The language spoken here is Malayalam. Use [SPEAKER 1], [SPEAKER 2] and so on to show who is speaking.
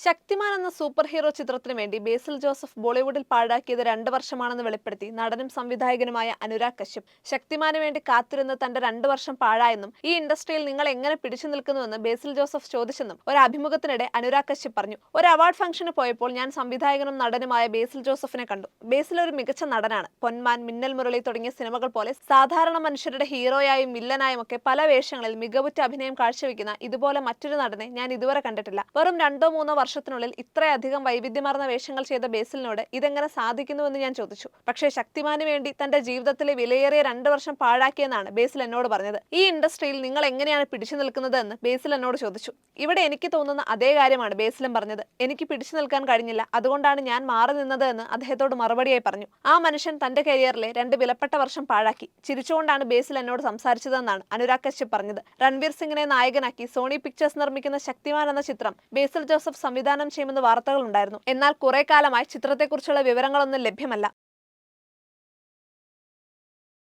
[SPEAKER 1] ശക്തിമാൻ എന്ന സൂപ്പർ ഹീറോ ചിത്രത്തിനു വേണ്ടി ബേസിൽ ജോസഫ് ബോളിവുഡിൽ പാഴാക്കിയത് 2 വർഷമാണെന്ന് വെളിപ്പെടുത്തി നടനും സംവിധായകനുമായ അനുരാഗ് കശ്യപ്. ശക്തിമാന് വേണ്ടി കാത്തിരുന്ന് തന്റെ 2 വർഷം പാഴായെന്നും ഈ ഇൻഡസ്ട്രിയിൽ നിങ്ങൾ എങ്ങനെ പിടിച്ചു നിൽക്കുന്നുവെന്ന് ബേസിൽ ജോസഫ് ചോദിച്ചെന്നും ഒരു അഭിമുഖത്തിനിടെ അനുരാഗ് കശ്യപ് പറഞ്ഞു. ഒരു അവാർഡ് ഫംഗ്ഷന് പോയപ്പോൾ ഞാൻ സംവിധായകനും നടനുമായ ബേസിൽ ജോസഫിനെ കണ്ടു. ബേസിൽ ഒരു മികച്ച നടനാണ്. പൊന്മാൻ, മിന്നൽ മുരളി തുടങ്ങിയ സിനിമകൾ പോലെ സാധാരണ മനുഷ്യരുടെ ഹീറോയായും വില്ലനായും ഒക്കെ പല വേഷങ്ങളിൽ മികവുറ്റ അഭിനയം കാഴ്ചവെക്കുന്ന ഇതുപോലെ മറ്റൊരു നടനെ ഞാൻ ഇതുവരെ കണ്ടിട്ടില്ല. വെറും 2-3 വർഷത്തിനുള്ളിൽ ഇത്രയധികം വൈവിധ്യമാർന്ന വേഷങ്ങൾ ചെയ്ത ബേസിലിനോട് ഇതെങ്ങനെ സാധിക്കുന്നുവെന്ന് ഞാൻ ചോദിച്ചു. പക്ഷേ ശക്തിമാന് വേണ്ടി തന്റെ ജീവിതത്തിലെ വിലയേറിയ 2 വർഷം പാഴാക്കിയെന്നാണ് ബേസിൽ എന്നോട് പറഞ്ഞത്. ഈ ഇൻഡസ്ട്രിയിൽ നിങ്ങൾ എങ്ങനെയാണ് പിടിച്ചു നിൽക്കുന്നത് എന്ന് ബേസിൽ എന്നോട് ചോദിച്ചു. ഇവിടെ എനിക്ക് തോന്നുന്ന അതേ കാര്യമാണ് ബേസിലും പറഞ്ഞത്. എനിക്ക് പിടിച്ചു നിൽക്കാൻ കഴിഞ്ഞില്ല, അതുകൊണ്ടാണ് ഞാൻ മാറി നിന്നത് എന്ന് അദ്ദേഹത്തോട് മറുപടിയായി പറഞ്ഞു. ആ മനുഷ്യൻ തന്റെ കരിയറിലെ 2 വിലപ്പെട്ട വർഷം പാഴാക്കി. ചിരിച്ചുകൊണ്ടാണ് ബേസിൽ എന്നോട് സംസാരിച്ചതെന്നാണ് അനുരാഗ് കശ്യപ് പറഞ്ഞത്. രൺവീർ സിംഗിനെ നായകനാക്കി സോണി പിക്ചേഴ്സ് നിർമ്മിക്കുന്ന ശക്തിമാൻ എന്ന ചിത്രം ബേസിൽ ജോസഫ് സംവിധാനം ചെയ്യുമെന്ന് വാർത്തകളുണ്ടായിരുന്നു. എന്നാൽ കുറെ കാലമായി ചിത്രത്തെക്കുറിച്ചുള്ള വിവരങ്ങളൊന്നും ലഭ്യമല്ല.